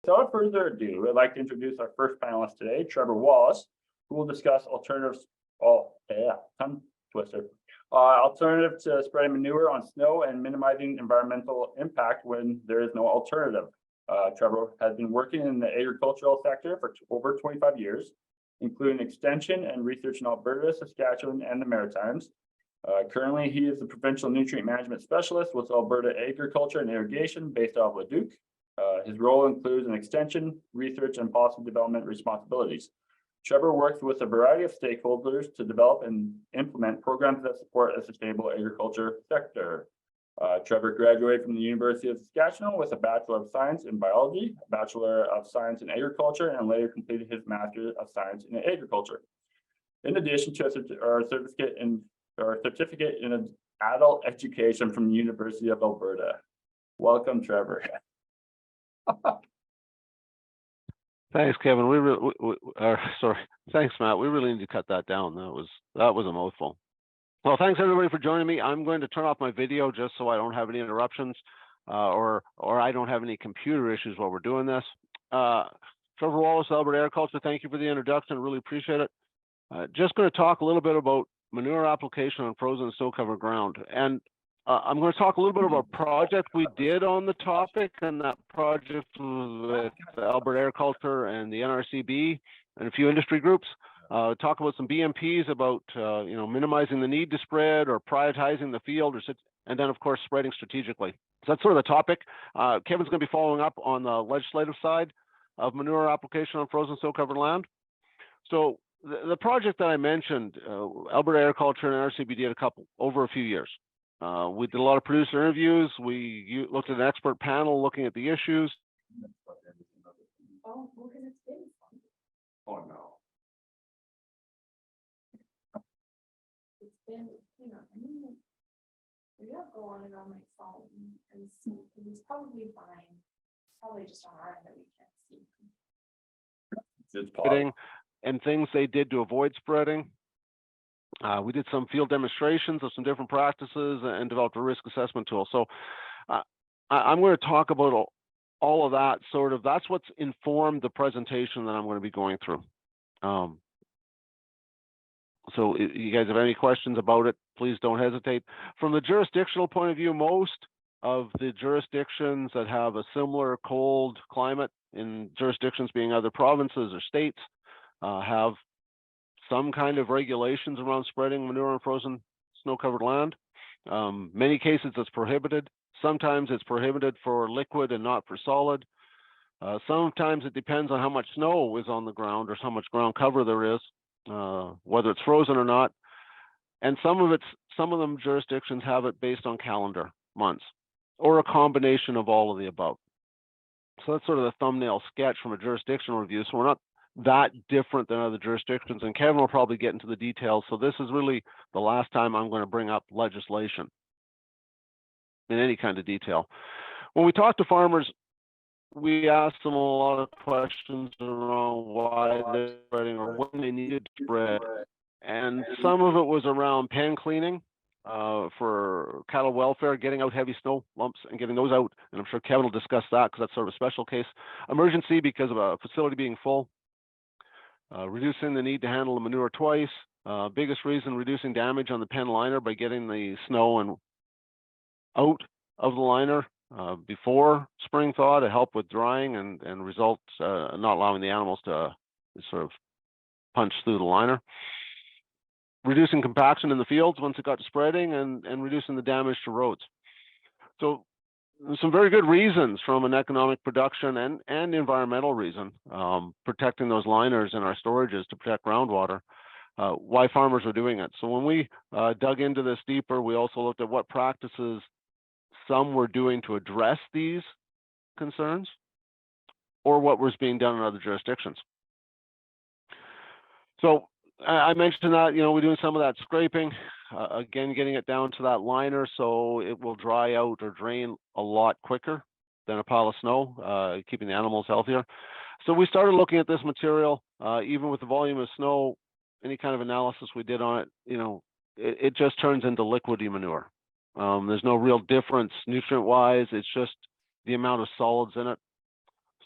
Without further ado, I'd like to introduce our first panelist today, Trevor Wallace, who will discuss alternatives. Tongue twister. Alternative to spreading manure on snow and minimizing environmental impact when there is no alternative. Trevor has been working in the agricultural sector for over 25 years, including extension and research in Alberta, Saskatchewan, and the Maritimes. Currently, he is the provincial nutrient management specialist with Alberta Agriculture and Irrigation based out of Leduc. His role includes an extension, research, and policy development responsibilities. Trevor works with a variety of stakeholders to develop and implement programs that support a sustainable agriculture sector. Trevor graduated from the University of Saskatchewan with a Bachelor of Science in Biology, a Bachelor of Science in Agriculture, and later completed his Master of Science in Agriculture. In addition to a certificate in adult education from the University of Alberta. Welcome, Trevor. Thanks, Kevin. Thanks, Matt. We really need to cut that down. That was a mouthful. Well, thanks everybody for joining me. I'm going to turn off my video just so I don't have any interruptions, or I don't have any computer issues while we're doing this. Trevor Wallace, Alberta Agriculture. Thank you for the introduction. Really appreciate it. Just going to talk a little bit about manure application on frozen and snow-covered ground, and I'm going to talk a little bit about a project we did on the topic, and that project was with Alberta Agriculture and the NRCB and a few industry groups. Talk about some BMPs about minimizing the need to spread or prioritizing the field, and then of course spreading strategically. So that's sort of the topic. Kevin's going to be following up on the legislative side of manure application on frozen snow-covered land. So the project that I mentioned, Alberta Agriculture and NRCB did over a few years. We did a lot of producer interviews. We looked at an expert panel looking at the issues. Oh, no. It's been, we have go on and on my phone and see, it's probably fine. It's probably just on our end that we can't see. Spreading and things they did to avoid spreading. We did some field demonstrations of some different practices and developed a risk assessment tool. So I'm going to talk about all of that. That's what's informed the presentation that I'm going to be going through. So if you guys have any questions about it, please don't hesitate. From the jurisdictional point of view, most of the jurisdictions that have a similar cold climate, in jurisdictions being other provinces or states, have some kind of regulations around spreading manure on frozen snow-covered land. Many cases it's prohibited. Sometimes it's prohibited for liquid and not for solid. Sometimes it depends on how much snow is on the ground or how much ground cover there is, whether it's frozen or not. And some of them jurisdictions have it based on calendar months or a combination of all of the above. So that's sort of the thumbnail sketch from a jurisdictional review. So we're not that different than other jurisdictions, and Kevin will probably get into the details. So this is really the last time I'm going to bring up legislation in any kind of detail. When we talk to farmers, we ask them a lot of questions around why they're spreading or when they needed to spread. And some of it was around pen cleaning for cattle welfare, getting out heavy snow lumps and getting those out. And I'm sure Kevin will discuss that because that's sort of a special case. Emergency because of a facility being full. Reducing the need to handle the manure twice. Biggest reason, reducing damage on the pen liner by getting the snow and out of the liner before spring thaw to help with drying and result not allowing the animals to sort of punch through the liner. Reducing compaction in the fields once it got to spreading and reducing the damage to roads. So some very good reasons from an economic production and environmental reason, protecting those liners in our storages to protect groundwater, why farmers are doing it. So when we dug into this deeper, we also looked at what practices some were doing to address these concerns or what was being done in other jurisdictions. So I mentioned that, we're doing some of that scraping, again, getting it down to that liner so it will dry out or drain a lot quicker than a pile of snow, keeping the animals healthier. So we started looking at this material, even with the volume of snow, any kind of analysis we did on it, it just turns into liquidy manure. There's no real difference nutrient-wise. It's just the amount of solids in it.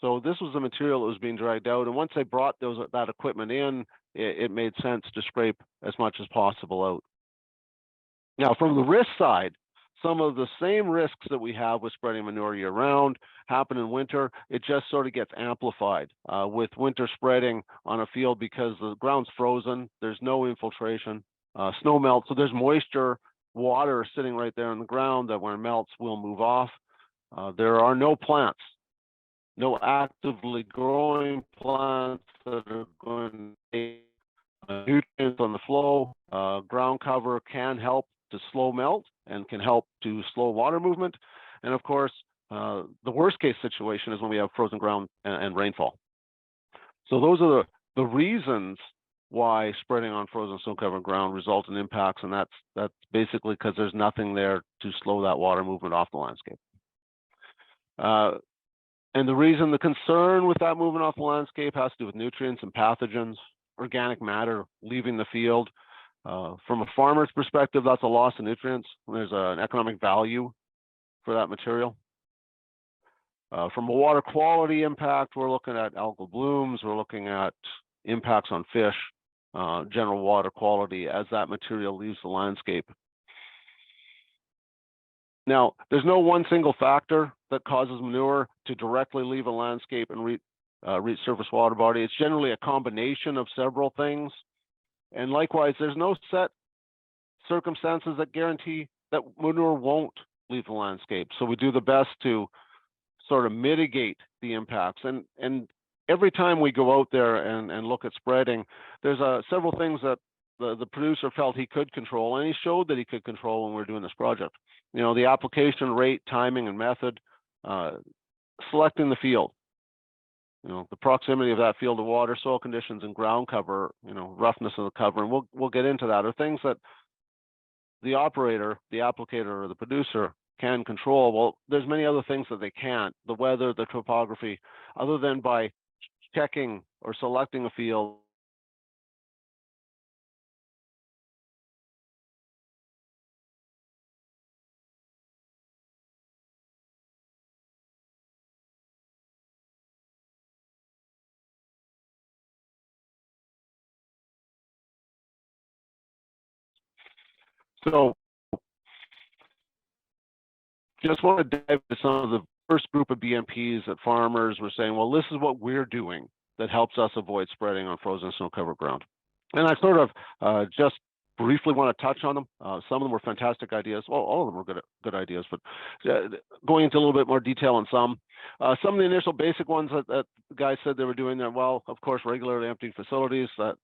So this was the material that was being dragged out, and once they brought that equipment in, it made sense to scrape as much as possible out. Now, from the risk side, some of the same risks that we have with spreading manure year round happen in winter. It just sort of gets amplified with winter spreading on a field because the ground's frozen, there's no infiltration, snow melts, so there's moisture, water sitting right there in the ground that when it melts will move off. There are no plants, no actively growing plants that are going to take nutrients on the flow. Ground cover can help to slow melt and can help to slow water movement. And of course, the worst case situation is when we have frozen ground and rainfall. So those are the reasons why spreading on frozen snow covered ground results in impacts, and that's basically because there's nothing there to slow that water movement off the landscape. And the reason, the concern with that movement off the landscape has to do with nutrients and pathogens, organic matter leaving the field. From a farmer's perspective, that's a loss of nutrients. There's an economic value for that material. From a water quality impact, we're looking at algal blooms, we're looking at impacts on fish, general water quality as that material leaves the landscape. Now, there's no one single factor that causes manure to directly leave a landscape and reach surface water body. It's generally a combination of several things. And likewise, there's no set circumstances that guarantee that manure won't leave the landscape. So we do the best to sort of mitigate the impacts. And every time we go out there and look at spreading, there's several things that the producer felt he could control, and he showed that he could control when we were doing this project. You know, the application rate, timing, and method, selecting the field. You know, the proximity of that field to water, soil conditions, and ground cover, you know, roughness of the cover, and we'll get into that, are things that the operator, the applicator, or the producer can control. Well, there's many other things that they can't, the weather, the topography, other than by checking or selecting a field. So just want to dive into some of the first group of BMPs that farmers were saying, well, this is what we're doing that helps us avoid spreading on frozen snow-covered ground. And I sort of just briefly want to touch on them. Some of them were fantastic ideas. Well, all of them were good ideas, but going into a little bit more detail on some. Some of the initial basic ones that the guys said they were doing there, well, of course, regularly emptying facilities, that's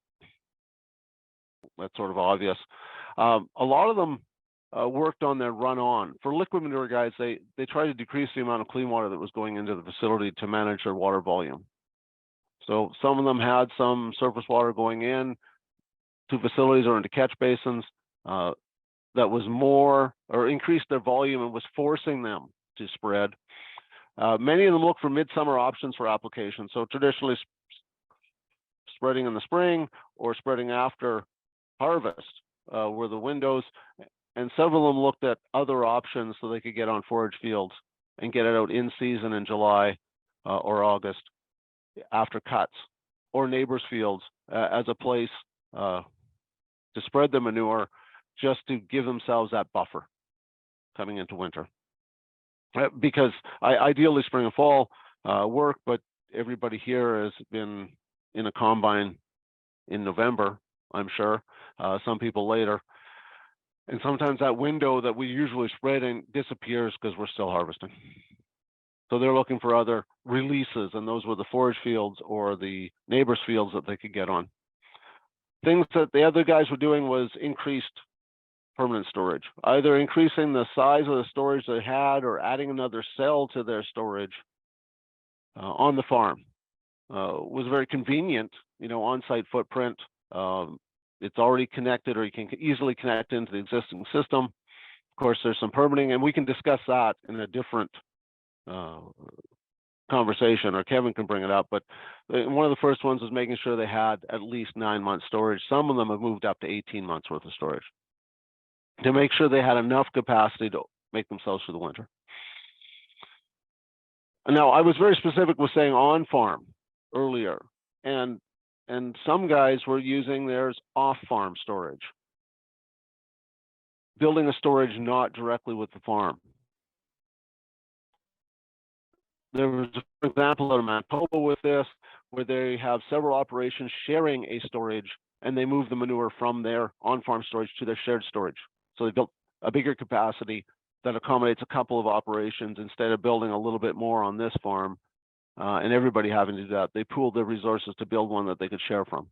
sort of obvious. A lot of them worked on their run-on. For liquid manure guys, they tried to decrease the amount of clean water that was going into the facility to manage their water volume. So some of them had some surface water going in to facilities or into catch basins that was more or increased their volume and was forcing them to spread. Many of them look for midsummer options for application. So traditionally spreading in the spring or spreading after harvest were the windows. And several of them looked at other options so they could get on forage fields and get it out in season in July or August after cuts, or neighbors' fields as a place to spread the manure, just to give themselves that buffer coming into winter. Because ideally spring and fall work, but everybody here has been in a combine in November, I'm sure, some people later. And sometimes that window that we usually spread in disappears because we're still harvesting. So they're looking for other releases, and those were the forage fields or the neighbors' fields that they could get on. Things that the other guys were doing was increased permanent storage, either increasing the size of the storage they had or adding another cell to their storage on the farm. Was very convenient, you know, on-site footprint. It's already connected, or you can easily connect into the existing system. Of course, there's some permitting, and we can discuss that in a different conversation, or Kevin can bring it up. But one of the first ones was making sure they had at least 9 months storage. Some of them have moved up to 18 months worth of storage to make sure they had enough capacity to make themselves through the winter. Now, I was very specific with saying on farm earlier, and some guys were using theirs off farm storage, building a storage not directly with the farm. There was an example out of Manitoba with this, where they have several operations sharing a storage, and they move the manure from their on-farm storage to their shared storage. So they built a bigger capacity that accommodates a couple of operations instead of building a little bit more on this farm, and everybody having to do that. They pooled their resources to build one that they could share from.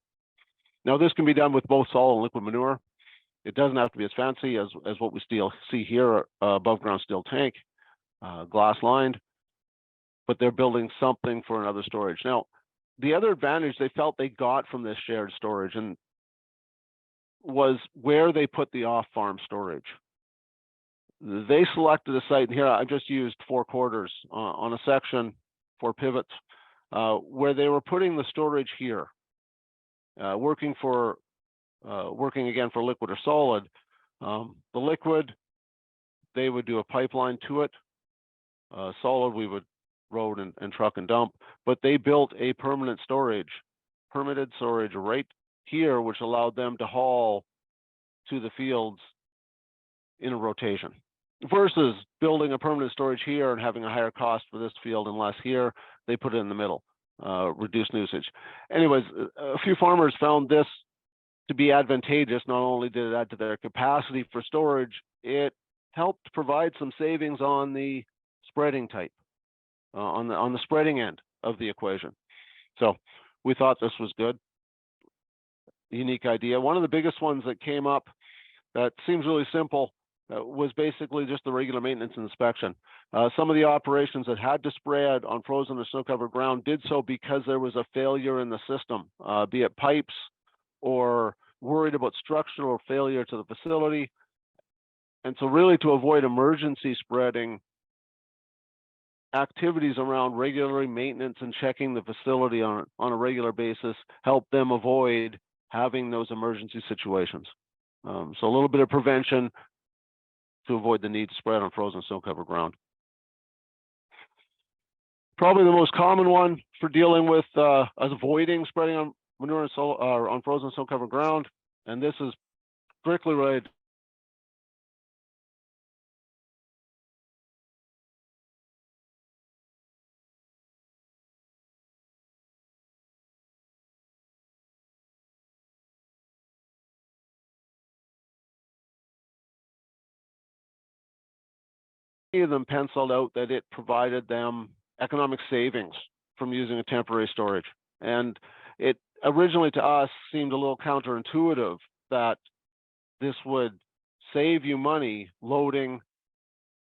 Now, this can be done with both solid and liquid manure. It doesn't have to be as fancy as what we see here, above ground steel tank, glass lined, but they're building something for another storage. Now, the other advantage they felt they got from this shared storage and was where they put the off-farm storage. They selected a site, and here I just used 4 quarters on a section, 4 pivots, where they were putting the storage here, working again for liquid or solid. The liquid, they would do a pipeline to it. Solid, we would road and truck and dump, but they built a permitted storage right here, which allowed them to haul to the fields in a rotation, versus building a permanent storage here and having a higher cost for this field and less here. They put it in the middle, reduced usage. Anyways, a few farmers found this to be advantageous. Not only did it add to their capacity for storage, it helped provide some savings on the spreading type, on the spreading end of the equation. So we thought this was good, unique idea. One of the biggest ones that came up that seems really simple was basically just the regular maintenance and inspection. Some of the operations that had to spread on frozen or snow-covered ground did so because there was a failure in the system, be it pipes or worried about structural failure to the facility. And so really, to avoid emergency spreading, activities around regular maintenance and checking the facility on a regular basis help them avoid having those emergency situations. So a little bit of prevention to avoid the need to spread on frozen snow-covered ground. Probably the most common one for dealing with avoiding spreading on manure and on frozen snow-covered ground, and this is strictly related of them penciled out that it provided them economic savings from using a temporary storage. And it originally to us seemed a little counterintuitive that this would save you money loading,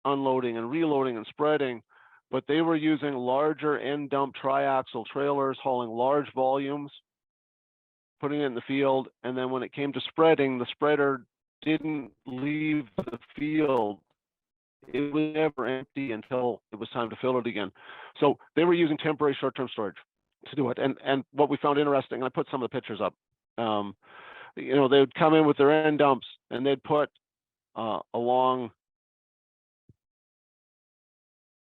unloading, and reloading and spreading, but they were using larger end dump triaxle trailers hauling large volumes, putting it in the field, and then when it came to spreading, the spreader didn't leave the field. It was never empty until it was time to fill it again. So they were using temporary short-term storage to do it. And what we found interesting, and I put some of the pictures up, they would come in with their end dumps and they'd put a long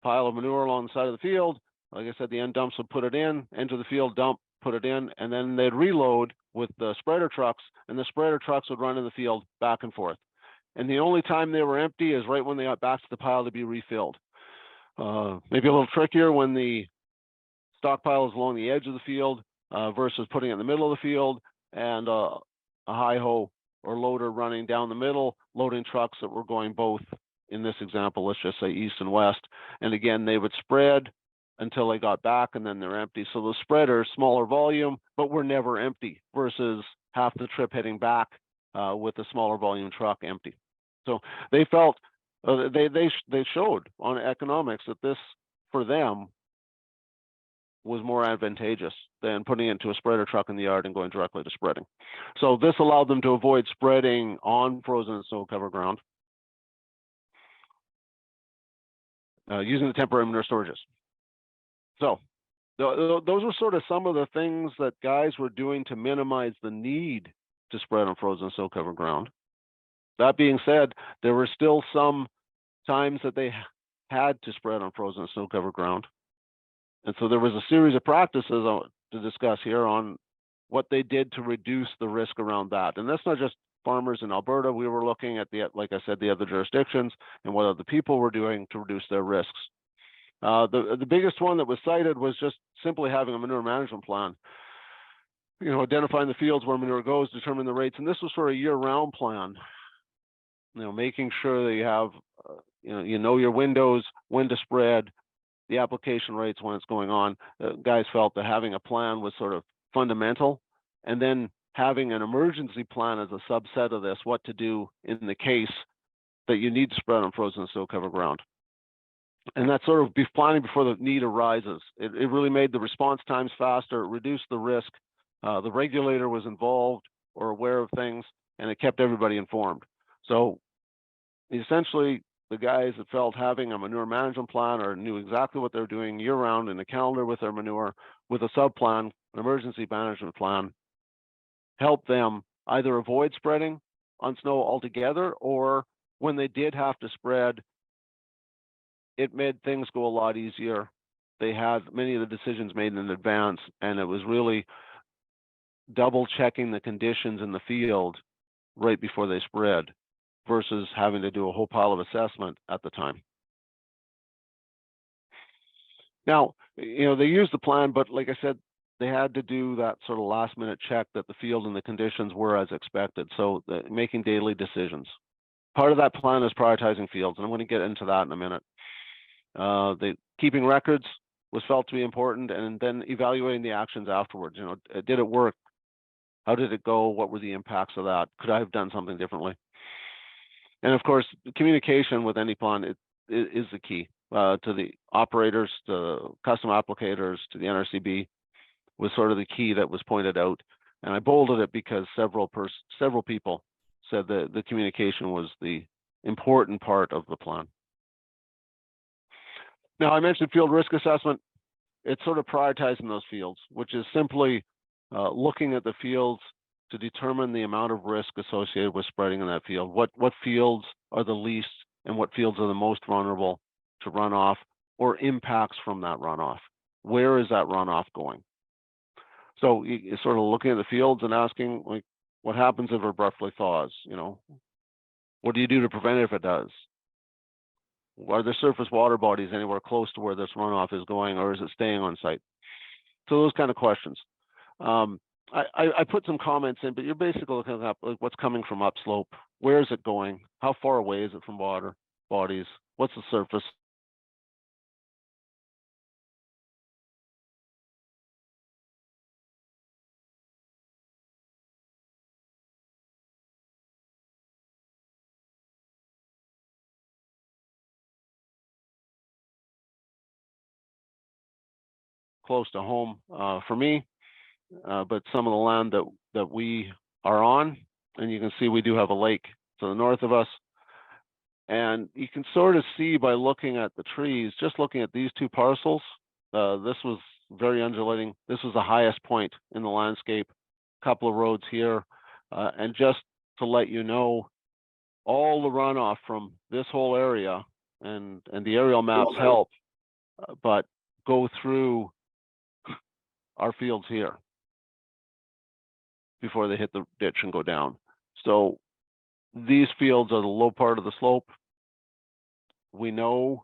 pile of manure along the side of the field. Like I said, the end dumps would put it in, enter the field, dump, put it in, and then they'd reload with the spreader trucks, and the spreader trucks would run in the field back and forth. And the only time they were empty is right when they got back to the pile to be refilled. Maybe a little trickier when the stockpile is along the edge of the field versus putting it in the middle of the field, and a hi-ho or loader running down the middle, loading trucks that were going both, in this example, let's just say east and west. And again, they would spread until they got back, and then they're empty. So the spreader, smaller volume, but we're never empty, versus half the trip heading back with a smaller volume truck empty. So they felt, they showed on economics that this, for them, was more advantageous than putting it into a spreader truck in the yard and going directly to spreading. So this allowed them to avoid spreading on frozen and snow-covered ground using the temporary manure storages. So those were sort of some of the things that guys were doing to minimize the need to spread on frozen and snow-covered ground. That being said, there were still some times that they had to spread on frozen and snow-covered ground. And so there was a series of practices to discuss here on what they did to reduce the risk around that. And that's not just farmers in Alberta. We were looking at like I said, the other jurisdictions and what other people were doing to reduce their risks. The biggest one that was cited was just simply having a manure management plan. Identifying the fields where manure goes, determine the rates, and this was for a year-round plan. Making sure that you have, your windows, when to spread, the application rates when it's going on. Guys felt that having a plan was sort of fundamental, and then having an emergency plan as a subset of this, what to do in the case that you need to spread on frozen snow cover ground. And that's sort of planning before the need arises. It really made the response times faster, it reduced the risk. The regulator was involved or aware of things, and it kept everybody informed. So essentially, the guys that felt having a manure management plan or knew exactly what they're doing year round in the calendar with their manure, with a sub plan, an emergency management plan, helped them either avoid spreading on snow altogether, or when they did have to spread, it made things go a lot easier. They had many of the decisions made in advance, and it was really double checking the conditions in the field right before they spread versus having to do a whole pile of assessment at the time. Now, they used the plan, but like I said, they had to do that sort of last minute check that the field and the conditions were as expected. So making daily decisions. Part of that plan is prioritizing fields, and I'm going to get into that in a minute. Keeping records was felt to be important, and then evaluating the actions afterwards. Did it work? How did it go? What were the impacts of that? Could I have done something differently? And of course, communication with any plan is the key to the operators, to custom applicators, to the NRCB, was sort of the key that was pointed out. And I bolded it because several people said that the communication was the important part of the plan. Now, I mentioned field risk assessment. It's sort of prioritizing those fields, which is simply looking at the fields to determine the amount of risk associated with spreading in that field. What fields are the least and what fields are the most vulnerable to runoff or impacts from that runoff? Where is that runoff going? So you're sort of looking at the fields and asking, like, what happens if it abruptly thaws? What do you do to prevent it if it does? Are there surface water bodies anywhere close to where this runoff is going, or is it staying on site? So those kind of questions. I put some comments in, but you're basically looking at like what's coming from upslope. Where is it going? How far away is it from water bodies? What's the surface? Close to home for me, but some of the land that we are on, and you can see we do have a lake to the north of us, and you can sort of see by looking at the trees, just looking at these two parcels, this was very undulating. This was the highest point in the landscape, a couple of roads here, and just to let you know, all the runoff from this whole area, and the aerial maps help, but go through our fields here before they hit the ditch and go down. So these fields are the low part of the slope. We know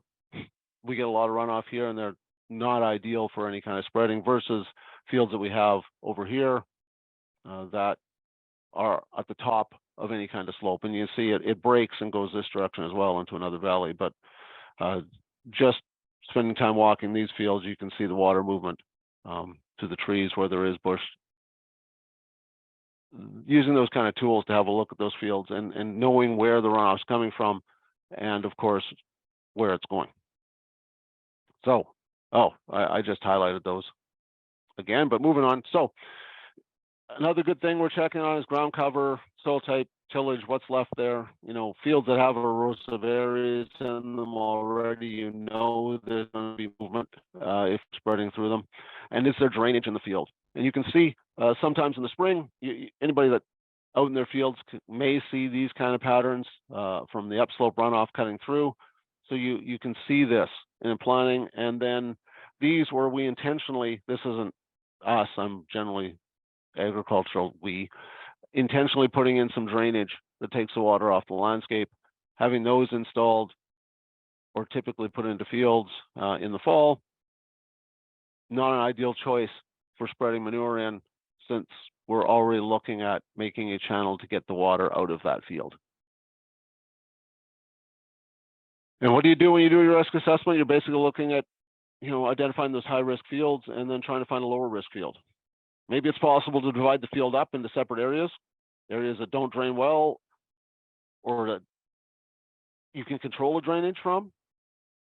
we get a lot of runoff here, and they're not ideal for any kind of spreading versus fields that we have over here that are at the top of any kind of slope. And you see it breaks and goes this direction as well into another valley. But just spending time walking these fields, you can see the water movement to the trees where there is bush. Using those kind of tools to have a look at those fields and knowing where the runoff's coming from, and of course where it's going. So, I just highlighted those again, but moving on. So another good thing we're checking on is ground cover, soil type, tillage, what's left there. Fields that have erosive areas in them already, there's going to be movement if spreading through them. And is there drainage in the field? And you can see sometimes in the spring, anybody that out in their fields may see these kind of patterns from the upslope runoff cutting through. So you can see this in planning, and then these where we intentionally, this isn't us, I'm generally agricultural, we intentionally putting in some drainage that takes the water off the landscape, having those installed or typically put into fields in the fall. Not an ideal choice for spreading manure in, since we're already looking at making a channel to get the water out of that field. And what do you do when you do your risk assessment? You're basically looking at, identifying those high risk fields and then trying to find a lower risk field. Maybe it's possible to divide the field up into separate areas that don't drain well, or that you can control the drainage from,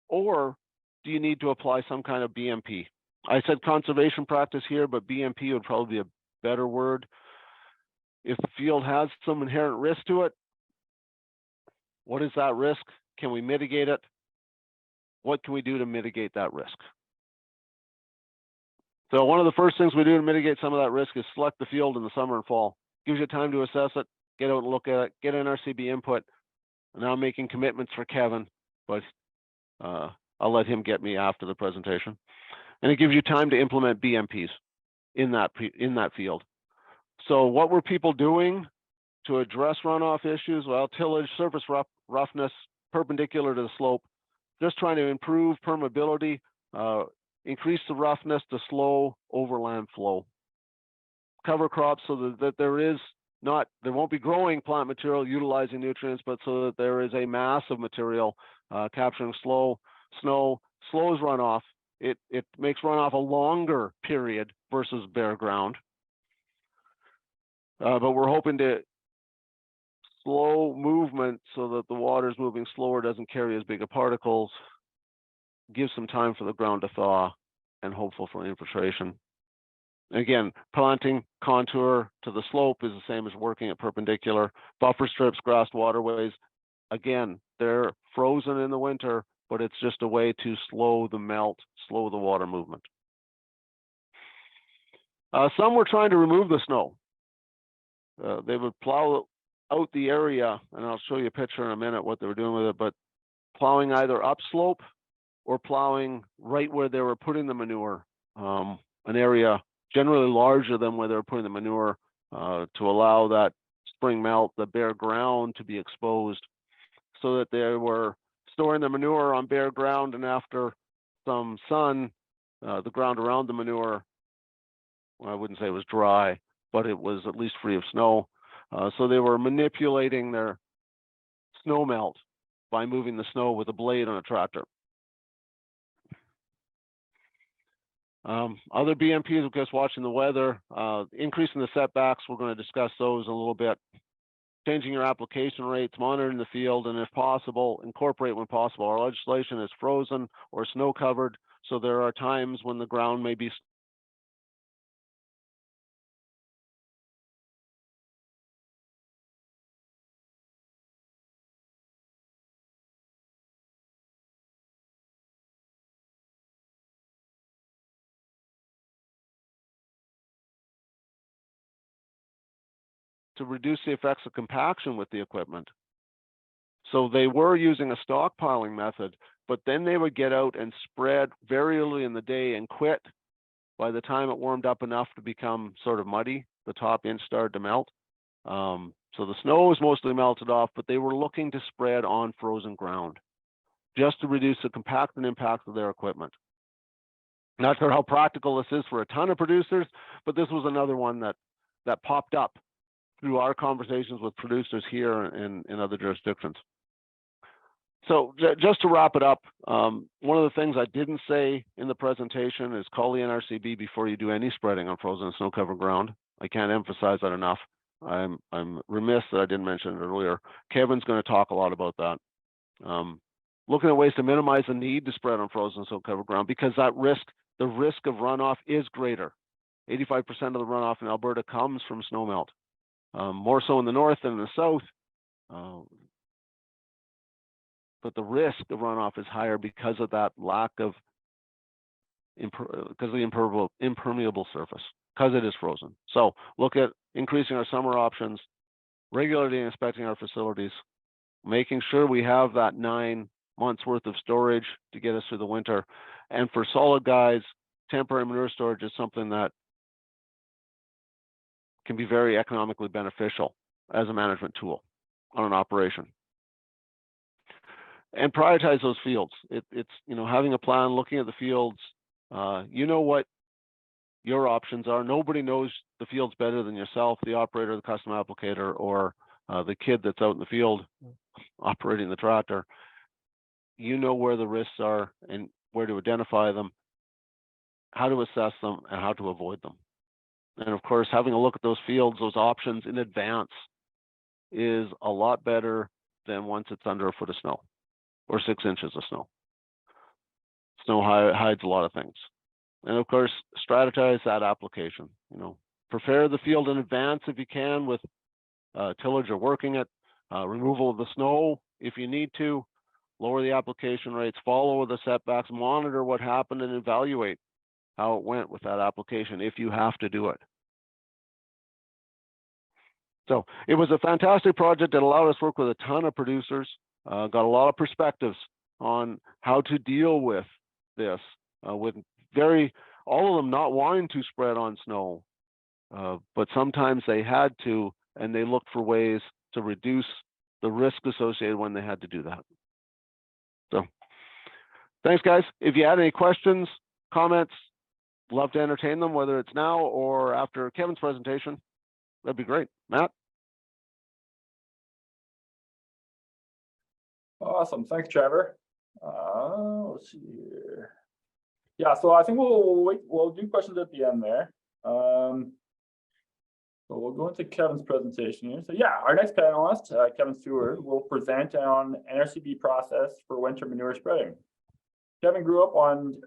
or do you need to apply some kind of BMP? I said conservation practice here, but BMP would probably be a better word. If the field has some inherent risk to it, what is that risk? Can we mitigate it? What can we do to mitigate that risk? So one of the first things we do to mitigate some of that risk is select the field in the summer and fall. Gives you time to assess it, get out and look at it, get NRCB input. Now I'm making commitments for Kevin, but I'll let him get me after the presentation. And it gives you time to implement BMPs in that field. So what were people doing to address runoff issues? Well, tillage, surface roughness, perpendicular to the slope, just trying to improve permeability, increase the roughness to slow overland flow. Cover crops so that there won't be growing plant material utilizing nutrients, but so that there is a mass of material capturing snow, slows runoff. It makes runoff a longer period versus bare ground. But we're hoping to slow movement so that the water is moving slower, doesn't carry as big of particles, give some time for the ground to thaw, and hopeful for infiltration. Again, planting contour to the slope is the same as working at perpendicular. Buffer strips, grassed waterways, again, they're frozen in the winter, but it's just a way to slow the melt, slow the water movement. Some were trying to remove the snow. They would plow out the area, and I'll show you a picture in a minute what they were doing with it, but plowing either upslope or plowing right where they were putting the manure, an area generally larger than where they were putting the manure, to allow that spring melt, the bare ground, to be exposed, so that they were storing the manure on bare ground, and after some sun, the ground around the manure, well, I wouldn't say it was dry, but it was at least free of snow. So they were manipulating their snow melt by moving the snow with a blade on a tractor. Other BMPs, of course, watching the weather, increasing the setbacks, we're going to discuss those in a little bit. Changing your application rates, monitoring the field, and if possible, incorporate when possible. Our legislation is frozen or snow covered, so there are times when the ground may be to reduce the effects of compaction with the equipment. So they were using a stockpiling method, but then they would get out and spread very early in the day and quit by the time it warmed up enough to become sort of muddy. The top inch started to melt. So the snow was mostly melted off, but they were looking to spread on frozen ground just to reduce the compacting impact of their equipment. Not sure how practical this is for a ton of producers, but this was another one that popped up through our conversations with producers here and in other jurisdictions. So just to wrap it up, one of the things I didn't say in the presentation is call the NRCB before you do any spreading on frozen and snow-covered ground. I can't emphasize that enough. I'm remiss that I didn't mention it earlier. Kevin's going to talk a lot about that. Looking at ways to minimize the need to spread on frozen and snow-covered ground, because that the risk of runoff is greater. 85% of the runoff in Alberta comes from snowmelt. More so in the north than in the south, but the risk of runoff is higher because of that lack of, because of the impermeable surface, because it is frozen. So look at increasing our summer options, regularly inspecting our facilities, making sure we have that 9 months worth of storage to get us through the winter, And for solid guys, temporary manure storage is something that can be very economically beneficial as a management tool on an operation. And prioritize those fields. It's, you know, having a plan, looking at the fields, you know what your options are. Nobody knows the fields better than yourself, the operator, the custom applicator, or the kid that's out in the field operating the tractor. You know where the risks are and where to identify them, how to assess them, and how to avoid them. And of course, having a look at those fields, those options in advance is a lot better than once it's under a foot of snow or 6 inches of snow. Snow hides a lot of things. And of course, strategize that application. You know, prepare the field in advance if you can with tillage or working it, removal of the snow if you need to, lower the application rates, follow the setbacks, monitor what happened, and evaluate how it went with that application if you have to do it. So it was a fantastic project that allowed us to work with a ton of producers, got a lot of perspectives on how to deal with this, with all of them not wanting to spread on snow, but sometimes they had to, and they looked for ways to reduce the risk associated when they had to do that. So thanks, guys. If you had any questions, comments, love to entertain them, whether it's now or after Kevin's presentation. That'd be great. Matt? Awesome. Thanks, Trevor. Let's see here. Yeah, so I think we'll do questions at the end there. So we'll go into Kevin's presentation here. So yeah, our next panelist, Kevin Seward, will present on NRCB process for winter manure spreading. Kevin grew up on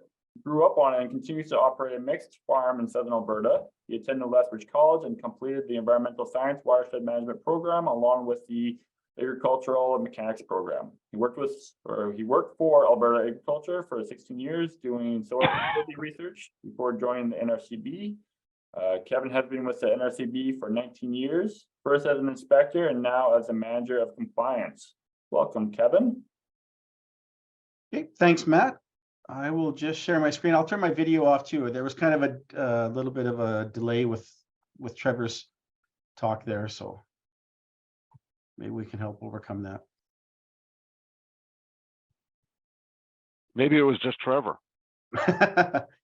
and continues to operate a mixed farm in southern Alberta. He attended Lethbridge College and completed the environmental science watershed management program along with the agricultural and mechanics program. He worked for Alberta Agriculture for 16 years doing soil fertility research before joining the NRCB. Kevin has been with the NRCB for 19 years, first as an inspector and now as a manager of compliance. Welcome, Kevin. Okay, thanks, Matt. I will just share my screen. I'll turn my video off too. There was kind of a little bit of a delay with Trevor's talk there, so maybe we can help overcome that. Maybe it was just Trevor.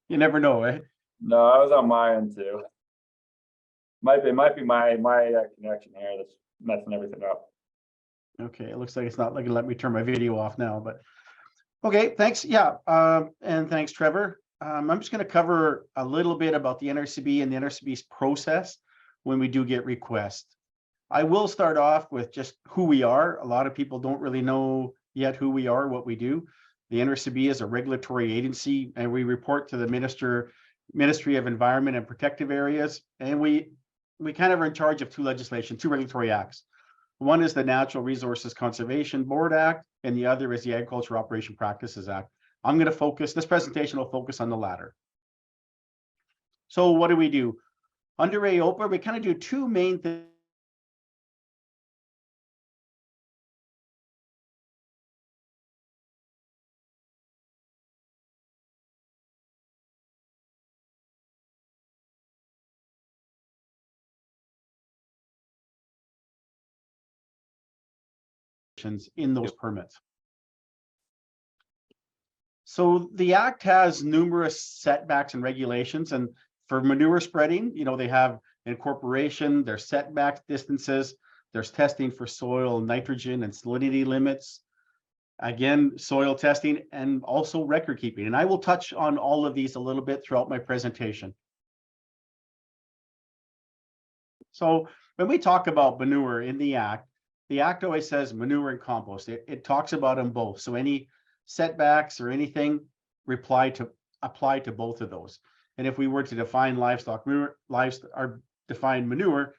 You never know, eh? No, I was on my end too. Might be my connection here that's messing everything up. Okay, it looks like it's not going to let me turn my video off now, but okay, thanks. Yeah, and thanks, Trevor. I'm just going to cover a little bit about the NRCB and the NRCB's process when we do get requests. I will start off with just who we are. A lot of people don't really know yet who we are, what we do. The NRCB is a regulatory agency, and we report to the Ministry of Environment and Protective Areas, and we kind of are in charge of two regulatory acts. One is the Natural Resources Conservation Board Act, and the other is the Agriculture Operation Practices Act. I'm going to focus, this presentation will focus on the latter. So what do? Under AOPA, we kind of do two main things. In those permits. So the Act has numerous setbacks and regulations, and for manure spreading, you know, they have incorporation, there's setback distances, there's testing for soil nitrogen and salinity limits, again, soil testing, and also record keeping. And I will touch on all of these a little bit throughout my presentation. So when we talk about manure in the Act always says manure and compost. It talks about them both. So any setbacks or anything apply to both of those. And if we were to define define manure,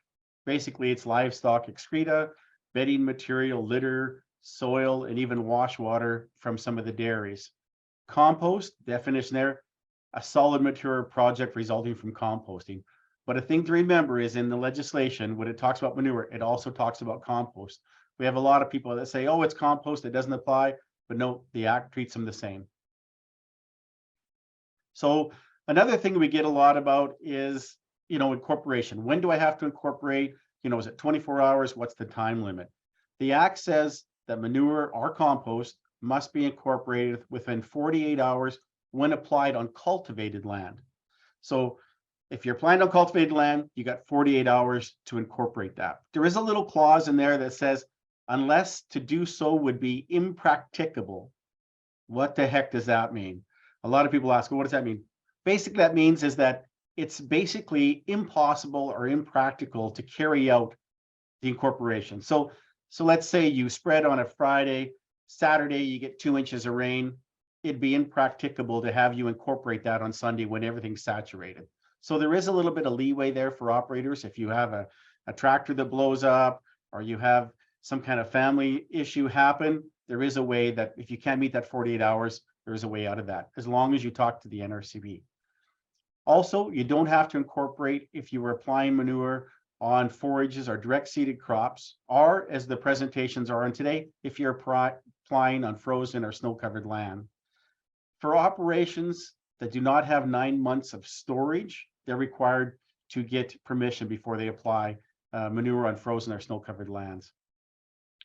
basically it's livestock excreta, bedding material, litter, soil, and even wash water from some of the dairies. Compost, definition there, a solid material project resulting from composting. But a thing to remember is in the legislation, when it talks about manure, it also talks about compost. We have a lot of people that say, oh, it's compost, it doesn't apply, but no, the Act treats them the same. So another thing we get a lot about is, incorporation. When do I have to incorporate? Is it 24 hours? What's the time limit? The Act says that manure or compost must be incorporated within 48 hours when applied on cultivated land. So if you're applying on cultivated land, you got 48 hours to incorporate that. There is a little clause in there that says, unless to do so would be impracticable. What the heck does that mean? A lot of people ask, well, what does that mean? Basically, that means is that it's basically impossible or impractical to carry out the incorporation. So let's say you spread on a Friday, Saturday, you get 2 inches of rain. It'd be impracticable to have you incorporate that on Sunday when everything's saturated. So there is a little bit of leeway there for operators. If you have a tractor that blows up, or you have some kind of family issue happen, there is a way that if you can't meet that 48 hours, there is a way out of that, as long as you talk to the NRCB. Also, you don't have to incorporate if you were applying manure on forages or direct seeded crops, or as the presentations are on today, if you're applying on frozen or snow-covered land. For operations that do not have 9 months of storage, they're required to get permission before they apply manure on frozen or snow-covered lands.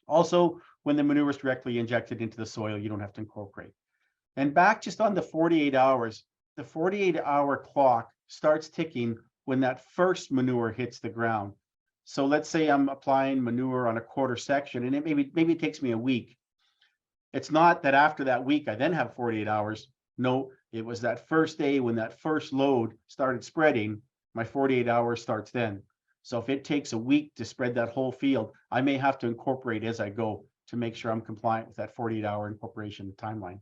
Also, when the manure is directly injected into the soil, you don't have to incorporate. And back just on the 48 hours, the 48-hour clock starts ticking when that first manure hits the ground. So let's say I'm applying manure on a quarter section, and maybe it takes me a week. It's not that after that week, I then have 48 hours. No, it was that first day when that first load started spreading, my 48 hours starts then. So if it takes a week to spread that whole field, I may have to incorporate as I go to make sure I'm compliant with that 48-hour incorporation timeline.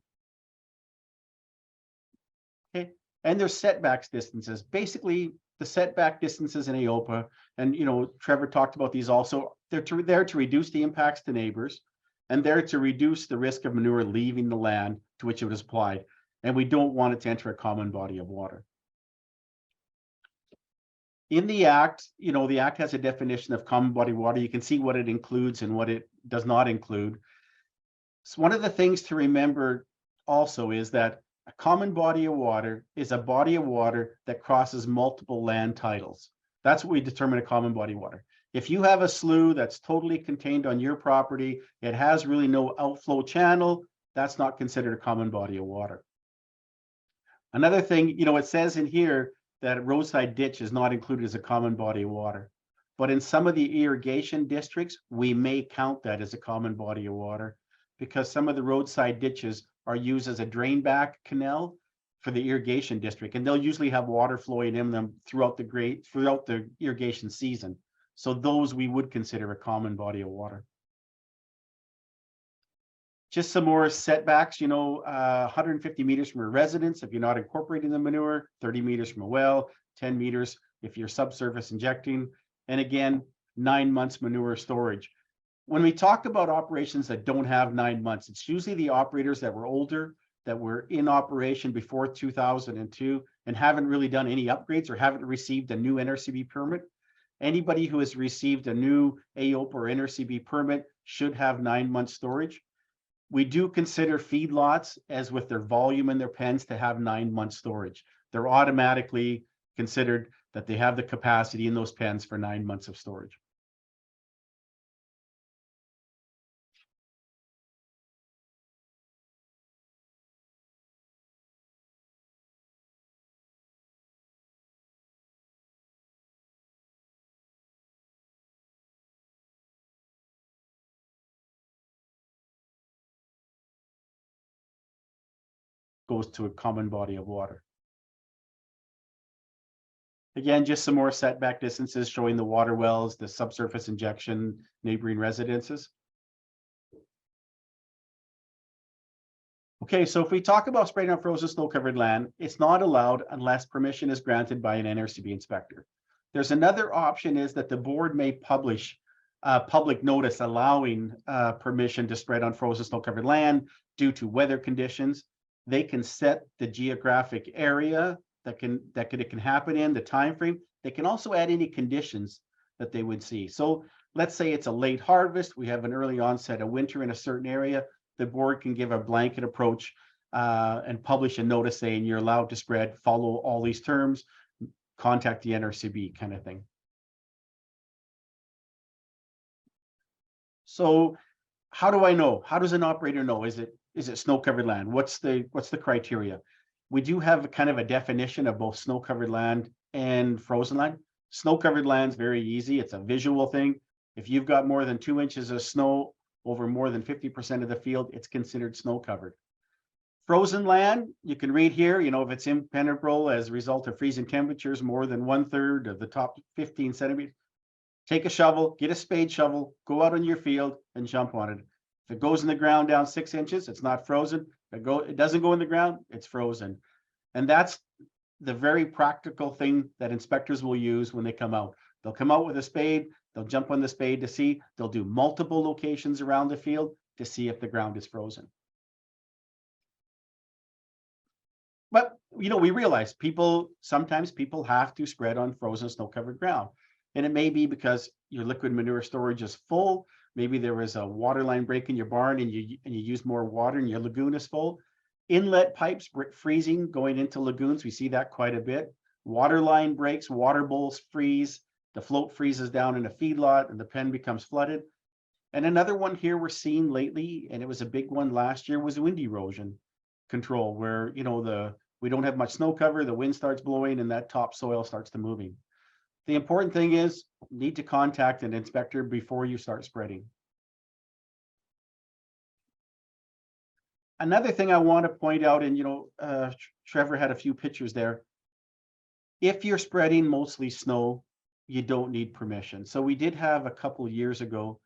Okay, and there's setback distances. Basically, the setback distances in AOPA, and Trevor talked about these also, they're there to reduce the impacts to neighbors, and they're to reduce the risk of manure leaving the land to which it was applied. And we don't want it to enter a common body of water. In the Act, the Act has a definition of common body water. You can see what it includes and what it does not include. So one of the things to remember also is that a common body of water is a body of water that crosses multiple land titles. That's what we determine a common body of water. If you have a slough that's totally contained on your property, it has really no outflow channel, that's not considered a common body of water. Another thing, it says in here that a roadside ditch is not included as a common body of water. But in some of the irrigation districts, we may count that as a common body of water, because some of the roadside ditches are used as a drain back canal for the irrigation district, and they'll usually have water flowing in them throughout the irrigation season. So those we would consider a common body of water. Just some more setbacks, 150 meters from a residence if you're not incorporating the manure, 30 meters from a well, 10 meters if you're subsurface injecting, and again, 9 months manure storage. When we talk about operations that don't have 9 months, it's usually the operators that were older, that were in operation before 2002 and haven't really done any upgrades or haven't received a new NRCB permit. Anybody who has received a new AOPA or NRCB permit should have 9 months storage. We do consider feedlots, as with their volume in their pens, to have 9 months storage. They're automatically considered that they have the capacity in those pens for 9 months of storage. Goes to a common body of water. Again, just some more setback distances showing the water wells, the subsurface injection, neighboring residences. Okay, so if we talk about spraying on frozen snow-covered land, it's not allowed unless permission is granted by an NRCB inspector. There's another option, is that the board may publish a public notice allowing permission to spread on frozen snow-covered land due to weather conditions. They can set the geographic area that it can happen in, the time frame. They can also add any conditions that they would see. So let's say it's a late harvest, we have an early onset of winter in a certain area. The board can give a blanket approach and publish a notice saying you're allowed to spread, follow all these terms, contact the NRCB kind of thing. So how do I know? How does an operator know? Is it snow covered land? What's the criteria? We do have kind of a definition of both snow covered land and frozen land. Snow covered land is very easy. It's a visual thing. If you've got more than 2 inches of snow over more than 50% of the field, it's considered snow covered. Frozen land, you can read here, you know, if it's impenetrable as a result of freezing temperatures more than 1/3 of the top 15 centimeters, take a shovel, get a spade shovel, go out on your field and jump on it. If it goes in the ground down 6 inches, it's not frozen. If it doesn't go in the ground, it's frozen. And that's the very practical thing that inspectors will use when they come out. They'll come out with a spade, they'll jump on the spade to see, they'll do multiple locations around the field to see if the ground is frozen. But, you know, we realize sometimes people have to spread on frozen snow covered ground. And it may be because your liquid manure storage is full. Maybe there was a water line break in your barn and you use more water and your lagoon is full. Inlet pipes freezing going into lagoons. We see that quite a bit. Water line breaks, water bowls freeze, the float freezes down in a feedlot and the pen becomes flooded. And another one here we're seeing lately, and it was a big one last year, was wind erosion control, where, you know, we don't have much snow cover, the wind starts blowing and that topsoil starts to moving. The important thing is you need to contact an inspector before you start spreading. Another thing I want to point out, and, you know, Trevor had a few pictures there. If you're spreading mostly snow, you don't need permission. So we did have a couple of years ago,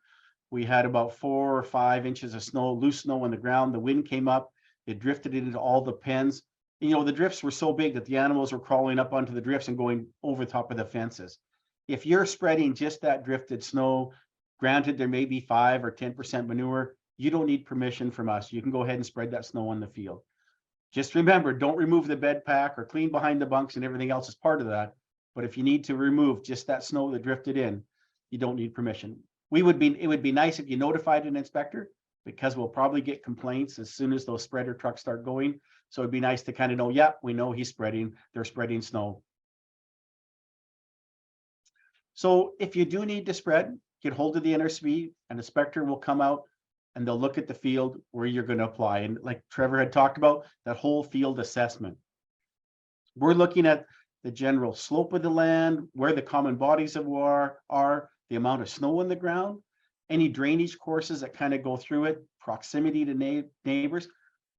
we had about 4 or 5 inches of snow, loose snow on the ground. The wind came up, it drifted into all the pens. You know, the drifts were so big that the animals were crawling up onto the drifts and going over the top of the fences. If you're spreading just that drifted snow, granted there may be 5 or 10% manure, you don't need permission from us. You can go ahead and spread that snow on the field. Just remember, don't remove the bed pack or clean behind the bunks and everything else is part of that. But if you need to remove just that snow that drifted in, you don't need permission. It would be nice if you notified an inspector, because we'll probably get complaints as soon as those spreader trucks start going. So it'd be nice to kind of know, yeah, we know they're spreading snow. So if you do need to spread, get hold of the NRCB, an inspector will come out and they'll look at the field where you're going to apply. And like Trevor had talked about, that whole field assessment. We're looking at the general slope of the land, where the common bodies of water are, the amount of snow on the ground, any drainage courses that kind of go through it, proximity to neighbors.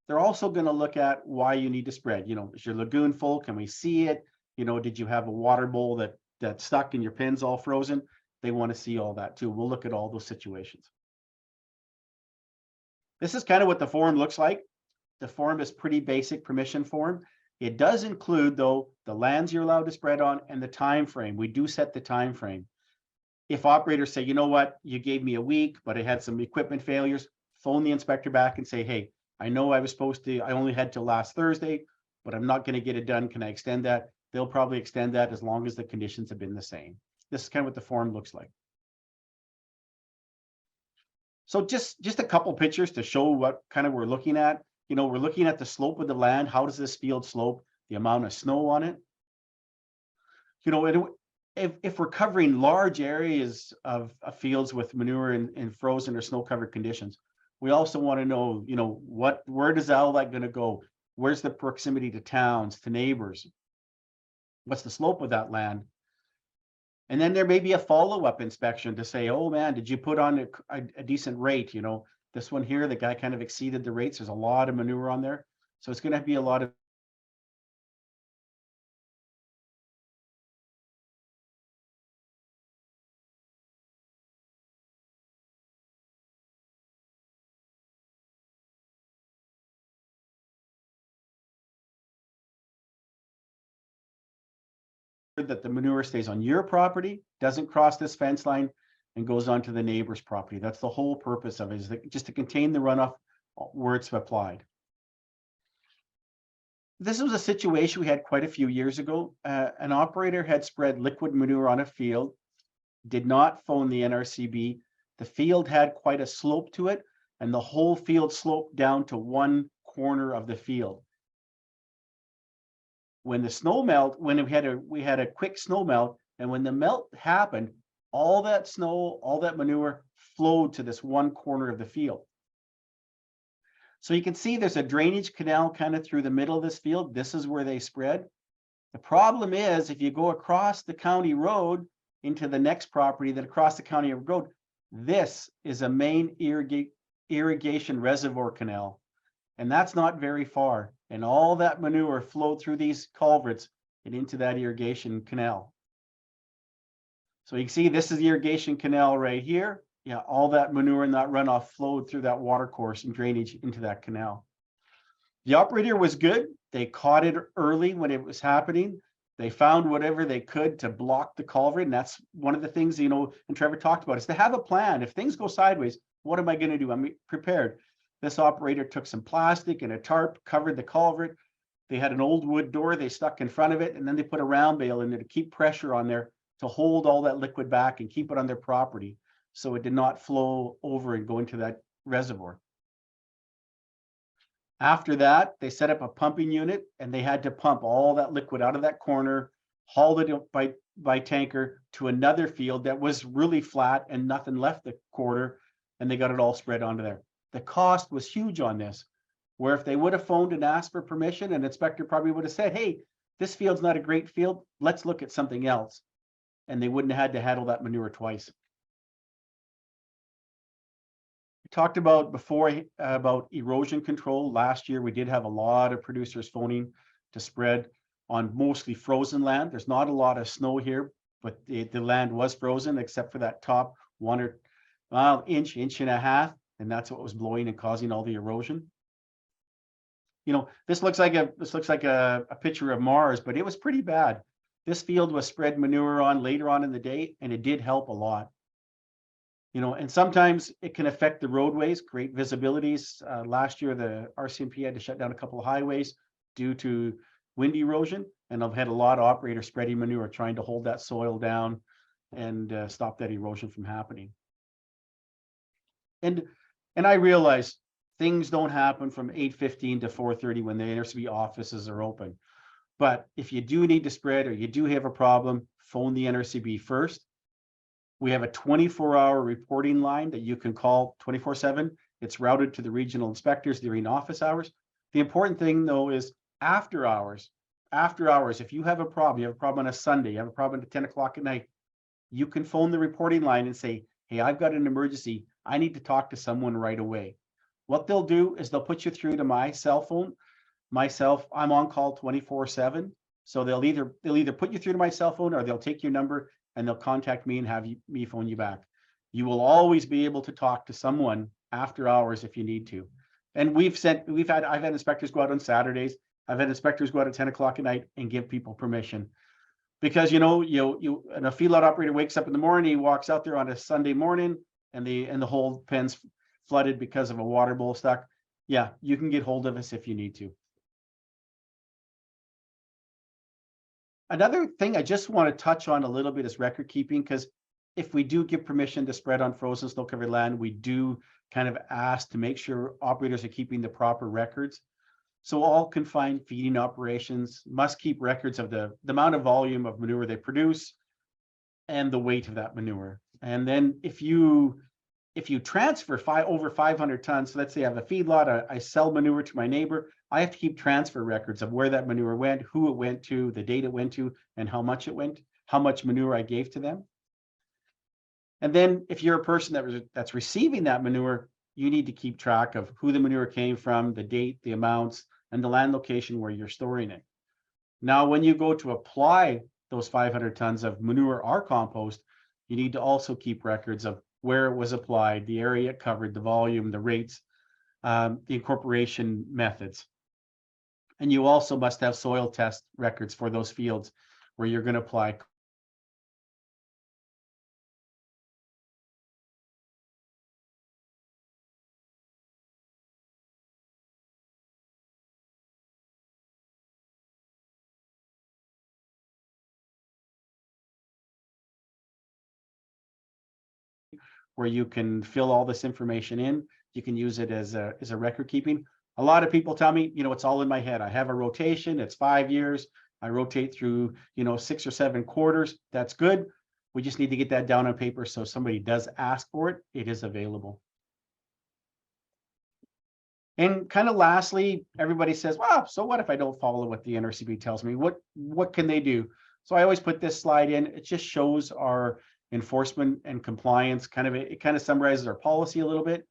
They're also going to look at why you need to spread. You know, is your lagoon full? Can we see it? You know, did you have a water bowl that stuck and your pen's all frozen? They want to see all that too. We'll look at all those situations. This is kind of what the form looks like. The form is pretty basic permission form. It does include, though, the lands you're allowed to spread on and the time frame. We do set the time frame. If operators say, you know what, you gave me a week, but I had some equipment failures, phone the inspector back and say, hey, I know I only had till last Thursday, but I'm not going to get it done. Can I extend that? They'll probably extend that as long as the conditions have been the same. This is kind of what the form looks like. So just a couple pictures to show what kind of we're looking at. You know, we're looking at the slope of the land. How does this field slope? The amount of snow on it. You know, if we're covering large areas of fields with manure in frozen or snow covered conditions, we also want to know, you know, where does all that going to go? Where's the proximity to towns, to neighbors? What's the slope of that land? And then there may be a follow-up inspection to say, oh man, did you put on a decent rate? You know, this one here, the guy kind of exceeded the rates. There's a lot of manure on there. So it's going to be a lot of that the manure stays on your property, doesn't cross this fence line, and goes onto the neighbor's property. That's the whole purpose of it, is just to contain the runoff where it's applied. This was a situation we had quite a few years ago. An operator had spread liquid manure on a field, did not phone the NRCB. The field had quite a slope to it, and the whole field sloped down to 1/4 corner of the field. When the snow melt, when we had a quick snow melt, and when the melt happened, all that snow, all that manure flowed to this one corner of the field. So you can see there's a drainage canal kind of through the middle of this field. This is where they spread. The problem is if you go across the county road into the next property, that across the county road, this is a main irrigation reservoir canal. And that's not very far. And all that manure flowed through these culverts and into that irrigation canal. So you can see this is the irrigation canal right here. Yeah, all that manure and that runoff flowed through that water course and drainage into that canal. The operator was good. They caught it early when it was happening. They found whatever they could to block the culvert. And that's one of the things, you know, and Trevor talked about, is to have a plan. If things go sideways, what am I going to do? I'm prepared. This operator took some plastic and a tarp, covered the culvert. They had an old wood door they stuck in front of it, and then they put a round bale in there to keep pressure on there to hold all that liquid back and keep it on their property so it did not flow over and go into that reservoir. After that, they set up a pumping unit and they had to pump all that liquid out of that corner, haul it by tanker to another field that was really flat and nothing left the quarter, and they got it all spread onto there. The cost was huge on this, where if they would have phoned and asked for permission, an inspector probably would have said, hey, this field's not a great field, let's look at something else. And they wouldn't have had to handle that manure twice. Talked about before about erosion control. Last year, we did have a lot of producers phoning to spread on mostly frozen land. There's not a lot of snow here, but the land was frozen except for that top inch and a half. And that's what was blowing and causing all the erosion. You know, this looks like a picture of Mars, but it was pretty bad. This field was spread manure on later on in the day, and it did help a lot. You know, and sometimes it can affect the roadways, create visibilities. Last year, the RCMP had to shut down a couple of highways due to wind erosion, and I've had a lot of operators spreading manure, trying to hold that soil down and stop that erosion from happening. And I realize things don't happen from 8:15 to 4:30 when the NRCB offices are open. But if you do need to spread or you do have a problem, phone the NRCB first. We have a 24-hour reporting line that you can call 24/7. It's routed to the regional inspectors during office hours. The important thing, though, is after hours. After hours, if you have a problem on a Sunday, you have a problem at 10 o'clock at night, you can phone the reporting line and say, hey, I've got an emergency. I need to talk to someone right away. What they'll do is they'll put you through to my cell phone. I'm on call 24/7. So they'll either put you through to my cell phone or they'll take your number and they'll contact me and have me phone you back. You will always be able to talk to someone after hours if you need to. And I've had inspectors go out on Saturdays. I've had inspectors go out at 10 o'clock at night and give people permission. Because, and a feedlot operator wakes up in the morning, he walks out there on a Sunday morning and the whole pen's flooded because of a water bowl stuck. Yeah, you can get hold of us if you need to. Another thing I just want to touch on a little bit is record keeping, because if we do give permission to spread on frozen snow covered land, we do kind of ask to make sure operators are keeping the proper records. So all confined feeding operations must keep records of the amount of volume of manure they produce and the weight of that manure. And then if you transfer over 500 tons, so let's say I have a feedlot, I sell manure to my neighbor, I have to keep transfer records of where that manure went, who it went to, the date it went to, and how much it went, how much manure I gave to them. And then if you're a person that's receiving that manure, you need to keep track of who the manure came from, the date, the amounts, and the land location where you're storing it. Now, when you go to apply those 500 tons of manure or compost, you need to also keep records of where it was applied, the area it covered, the volume, the rates, the incorporation methods. And you also must have soil test records for those fields where you're going to apply. Where you can fill all this information in. You can use it as a record keeping, A lot of people tell me, it's all in my head. I have a rotation, it's 5 years. I rotate through, 6 or 7 quarters. That's good. We just need to get that down on paper. So if somebody does ask for it, it is available. And kind of lastly, everybody says, well, so what if I don't follow what the NRCB tells me? What can they do? So I always put this slide in. It just shows our enforcement and compliance. It kind of summarizes our policy a little bit.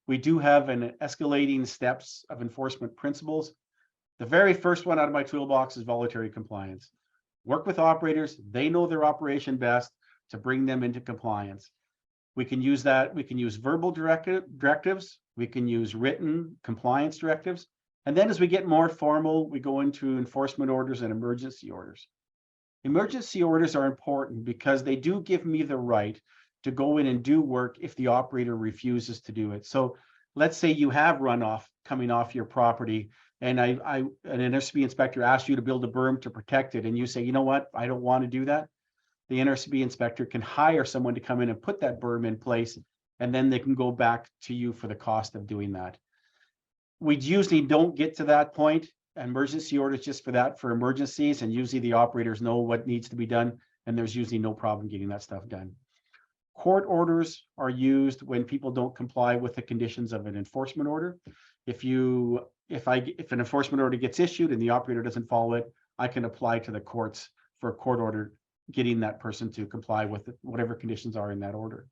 We do have an escalating steps of enforcement principles. The very first one out of my toolbox is voluntary compliance. Work with operators. They know their operation best to bring them into compliance. We can use that. We can use verbal directives. We can use written compliance directives. And then as we get more formal, we go into enforcement orders and emergency orders. Emergency orders are important because they do give me the right to go in and do work if the operator refuses to do it. So let's say you have runoff coming off your property and an NRCB inspector asks you to build a berm to protect it. And you say, you know what, I don't want to do that. The NRCB inspector can hire someone to come in and put that berm in place, and then they can go back to you for the cost of doing that. We usually don't get to that point. Emergency orders just for that, for emergencies, and usually the operators know what needs to be done, and there's usually no problem getting that stuff done. Court orders are used when people don't comply with the conditions of an enforcement order. If an enforcement order gets issued and the operator doesn't follow it, I can apply to the courts for a court order, getting that person to comply with whatever conditions are in that order.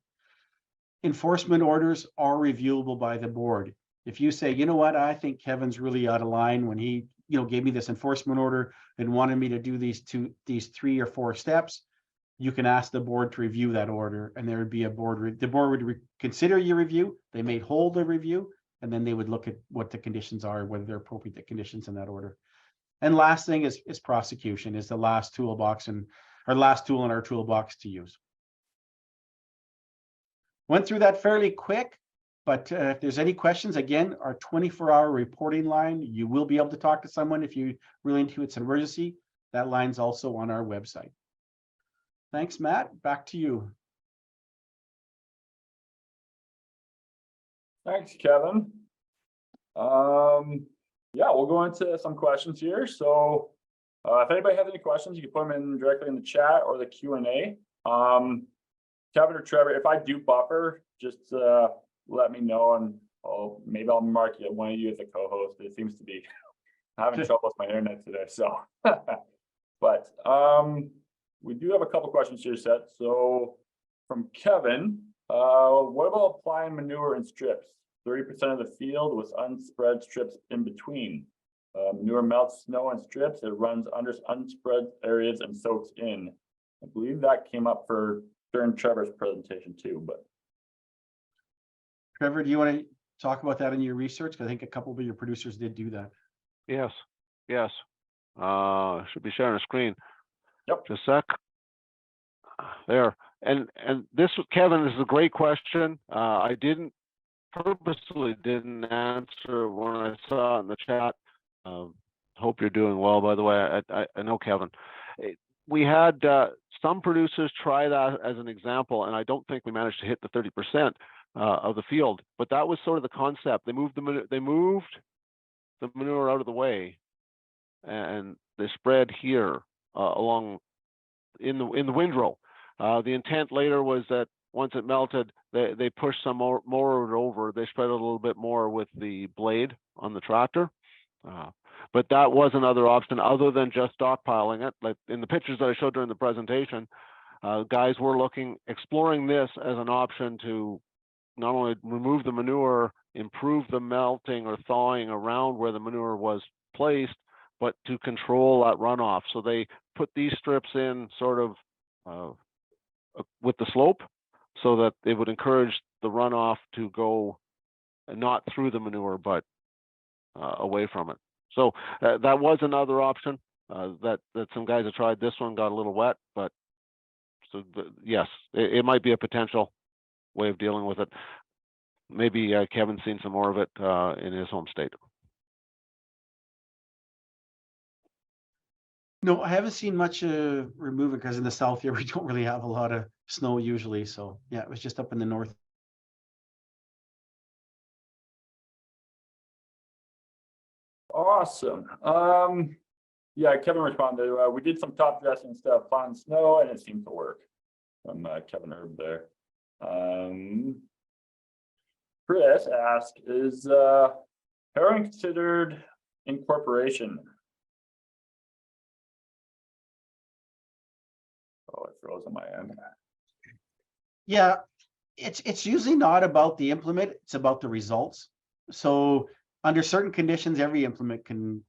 Enforcement orders are reviewable by the board. If you say, you know what, I think Kevin's really out of line when he, gave me this enforcement order and wanted me to do these 3 or 4 steps, you can ask the board to review that order, and there would be the board would consider your review. They may hold the review, and then they would look at what the conditions are, whether they're appropriate the conditions in that order. And last thing is prosecution is the last toolbox last tool in our toolbox to use. Went through that fairly quick, but if there's any questions, again, our 24-hour reporting line, you will be able to talk to someone if you really into it's an emergency. That line's also on our website. Thanks, Matt. Back to you. Thanks, Kevin. Yeah, we'll go into some questions here. So if anybody has any questions, you can put them in directly in the chat or the Q&A. Kevin or Trevor, if I do buffer, just let me know, and maybe I'll mark you one of you as a co-host. It seems to be having trouble with my internet today. So, but we do have a couple questions here set. So from Kevin, what about applying manure in strips? 30% of the field with unspread strips in between. Manure melts snow in strips. It runs under unspread areas and soaks in. I believe that came up during Trevor's presentation too. But Trevor, do you want to talk about that in your research? Because I think a couple of your producers did do that. Yes. Should be sharing a screen. Yep. Just a sec. There. And this, Kevin, this is a great question. I purposely didn't answer when I saw it in the chat. Hope you're doing well, by the way. I know Kevin. We had some producers try that as an example, and I don't think we managed to hit the 30% of the field. But that was sort of the concept. They moved the manure out of the way, and they spread here along in the windrow. The intent later was that once it melted, they pushed some more of it over. They spread it a little bit more with the blade on the tractor. But that was another option other than just stockpiling it. Like in the pictures that I showed during the presentation, guys were exploring this as an option to not only remove the manure, improve the melting or thawing around where the manure was placed, but to control that runoff. So they put these strips in sort of with the slope so that they would encourage the runoff to go not through the manure, but away from it. So that was another option that some guys have tried. This one got a little wet, but yes, it might be a potential way of dealing with it. Maybe Kevin's seen some more of it in his home state. No, I haven't seen much removing because in the south here we don't really have a lot of snow usually. So yeah, it was just up in the north. Awesome. Yeah, Kevin responded, we did some top dressing stuff on snow and it seemed to work. From Kevin Herb there. Chris asked, is herring considered incorporation? Oh, it froze on my end. Yeah, it's usually not about the implement, it's about the results. So under certain conditions, every implement can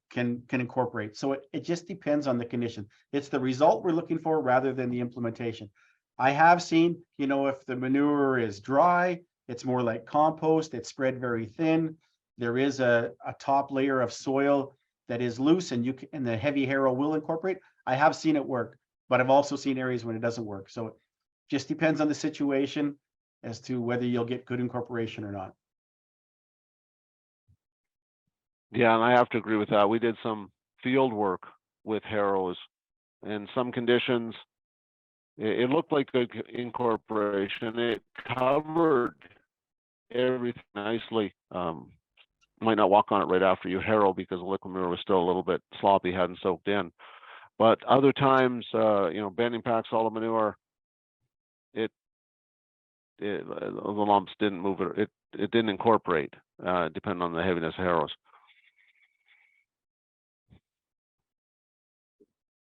incorporate. So it just depends on the condition. It's the result we're looking for rather than the implementation. I have seen, if the manure is dry, it's more like compost, it's spread very thin. There is a top layer of soil that is loose and the heavy harrow will incorporate. I have seen it work, but I've also seen areas when it doesn't work. So it just depends on the situation as to whether you'll get good incorporation or not. Yeah, and I have to agree with that. We did some field work with harrows. In some conditions, it looked like good incorporation. It covered everything nicely. Might not walk on it right after you harrow because the liquid manure was still a little bit sloppy, hadn't soaked in. But other times, bending pack solid manure, the lumps didn't move it. It didn't incorporate, depending on the heaviness of harrows.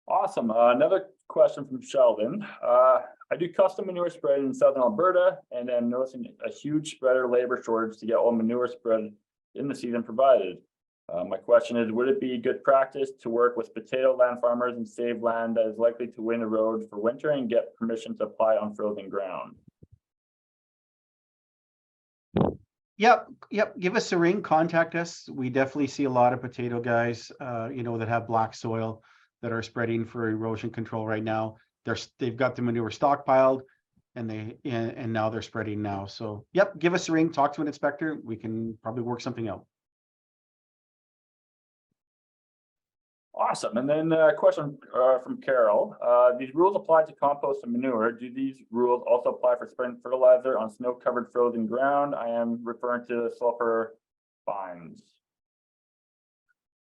Awesome. Another question from Sheldon. I do custom manure spread in southern Alberta, and I'm noticing a huge spreader labor shortage to get all manure spread in the season provided. My question is, would it be good practice to work with potato land farmers and save land that is likely to wind erode for winter and get permission to apply on frozen ground? Yep. Give us a ring, contact us. We definitely see a lot of potato guys, that have black soil that are spreading for erosion control right now. They've got the manure stockpiled and now they're spreading now. So yep, give us a ring, talk to an inspector. We can probably work something out. Awesome. And then a question from Carol. These rules apply to compost and manure. Do these rules also apply for spreading fertilizer on snow-covered frozen ground? I am referring to sulfur fines.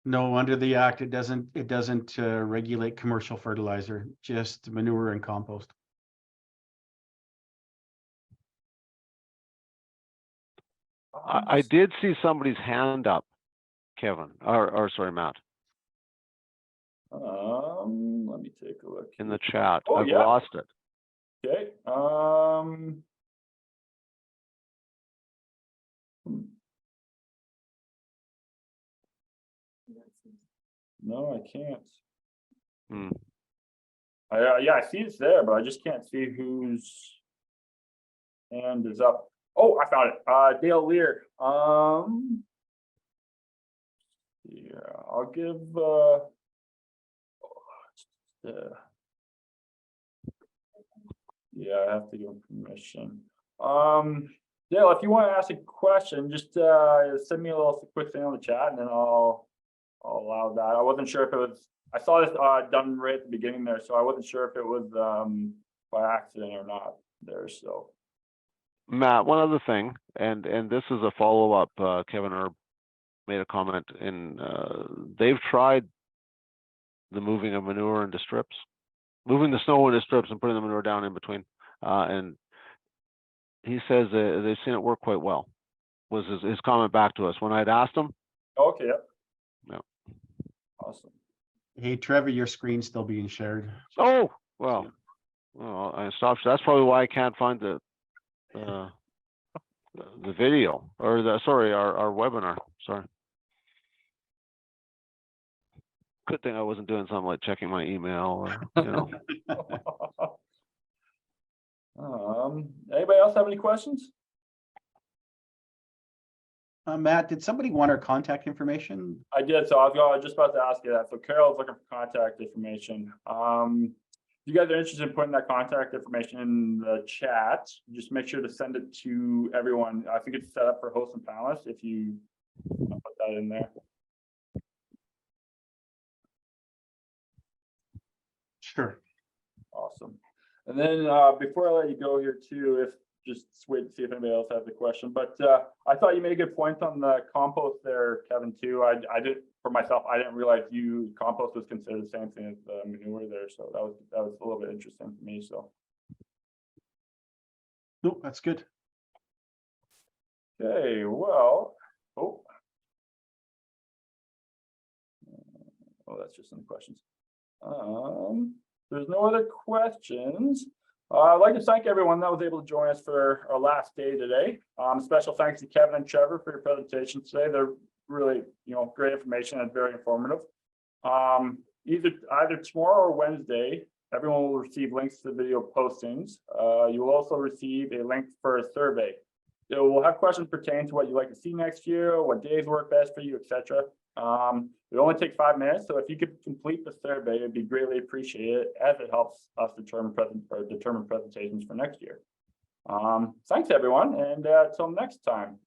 No, under the act, it doesn't regulate commercial fertilizer, just manure and compost. I did see somebody's hand up, Kevin, or sorry, Matt. Let me take a look in the chat. Oh, I've yeah. lost it. Okay. No, I can't. Hmm. Yeah, I see it's there, but I just can't see whose hand is up. Oh, I found it. Dale Lear. Yeah, I'll give yeah, I have to give him permission. Dale, if you want to ask a question, just send me a little quick thing on the chat and then I'll allow that. I wasn't sure if it was, I saw this done right at the beginning there, so I wasn't sure if it was by accident or not there. So Matt, one other thing, and this is a follow-up. Kevin Herb made a comment, and they've tried the moving of manure into strips, moving the snow into strips and putting the manure down in between. And he says they've seen it work quite well, was his comment back to us when I'd asked him. okay. Yeah. Awesome. Hey, Trevor, your screen's still being shared. Oh, well, I stopped. That's probably why I can't find the video or our webinar. Sorry. Good thing I wasn't doing something like checking my email or, Anybody else have any questions? Matt, did somebody want our contact information? I did, so I was just about to ask you that. So Carol's looking for contact information. If you guys are interested in putting that contact information in the chat, just make sure to send it to everyone. I think it's set up for hosts and panelists if you put that in there. Sure. Awesome. And then before I let you go here too, just wait to see if anybody else has a question. But I thought you made a good point on the compost there, Kevin, too. for myself, I didn't realize compost was considered the same thing as the manure there, so that was a little bit interesting for me, so. No, that's good. Okay, well, oh, that's just some questions. There's no other questions. I'd like to thank everyone that was able to join us for our last day today. Special thanks to Kevin and Trevor for your presentations today. They're really, great information and very informative. Either tomorrow or Wednesday, everyone will receive links to the video postings. You will also receive a link for a survey. So we'll have questions pertaining to what you'd like to see next year, what days work best for you, etc. It only takes 5 minutes, so if you could complete the survey, it'd be greatly appreciated as it helps us determine presentations for next year. Thanks everyone, and until next time.